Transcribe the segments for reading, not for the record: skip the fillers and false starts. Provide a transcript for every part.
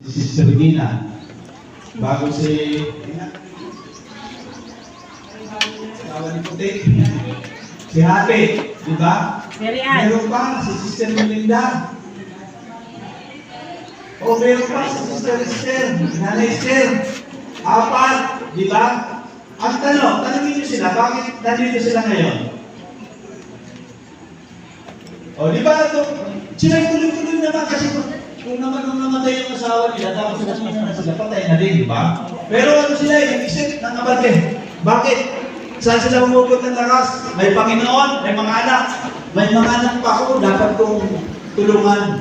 Sister Gina, bago si kawan puti, si Happy, di ba? Meron pa si Sister Melinda. O meron pa si Sister Esther, Nanay Esther. Apat, di ba? Ang tanongin niyo sila, bakit nandito sila ngayon? O di ba ito? Sila tuloy-tuloy naman kasi kung nung namatay yung asawa nila, dapat sila patay na din, di ba? Pero ano sila, nag-isip ng abante. Bakit? Saan sila umugot ng lakas? May Panginoon, may mga anak. May mga anak pa ako, dapat kong tulungan.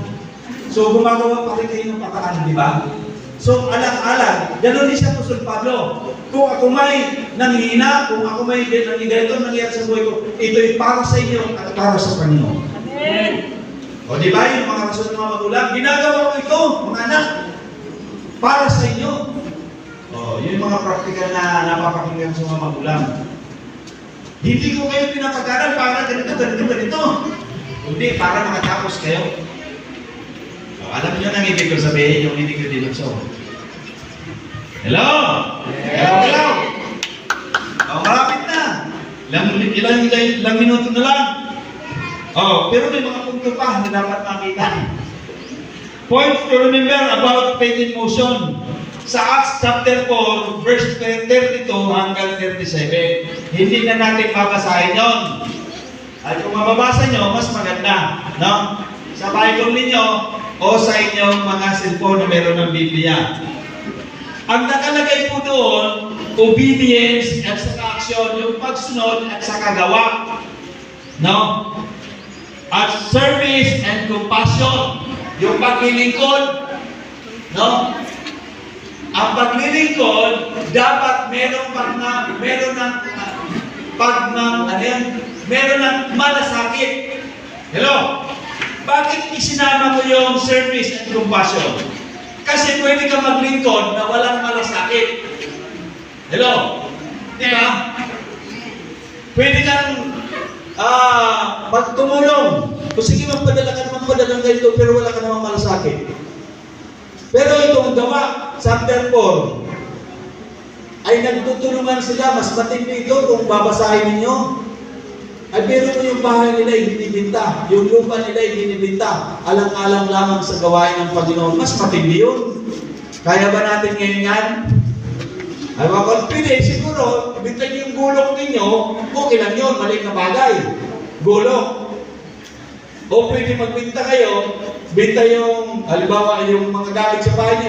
So gumagawa pa rin kayo ng pakaan, di ba? So alang-alang, gano'n din siya Apostol Pablo. Kung ako may nanghihina, kung ako may ganito nangyari sa buhay ko, ito'y para sa inyo at para sa Panginoon. Amen. O di ba yung mga rason ng mga magulang, ginagawa ko ito, mga anak, para sa inyo. O, yun yung mga praktikal na napapakinggan sa mga magulang. Hindi ko kayo pinapag-aral para ganito. Hindi, para makatapos kayo. O, alam niyo nang ibig ko sabihin yung hindi ko dinukso. Hello? Hello? O, malapit na. Ilang minuto na lang. Oh, pero may mga punto pa na dapat makita. Points to remember about faith in motion. Sa Acts chapter 4, verse 32 hanggang 37. Hindi na natin babasahin yon. At kung mababasa nyo, mas maganda. No? Sa Bible ninyo o sa inyong mga cellphone na meron ng Biblia. Ang nakalagay po doon, obedience at saka action, yung pagsunod at saka gawa. No? At service and compassion, yung paglilingkod, no? Ang paglilingkod dapat meron ng malasakit. Hello? Bakit isinama mo yung service and compassion? Kasi pwede ka maglingkod na walang malasakit. Hello? Di ba? Pwede kang magtumulong. Kung sige, magpadala ng ganito, pero wala ka namang malasakit. Pero itong gawa, chapter 4, ay nagtutulungan sila. Mas matindi ito kung babasahin ninyo. Ay pero yung bahay nila ay hinibinta. Yung lupa nila ay hinibinta. Alang-alang lamang sa gawain ng Panginoon. Mas matindi yun. Kaya ba natin ngayon yan? Ay mga confident, siguro, bintan yung gulong ninyo, okay lang yun, maliit na bagay. Gulong. O pwede magbinta kayo, binta yung, halimbawa, yung mga gamit sa bahay niyo,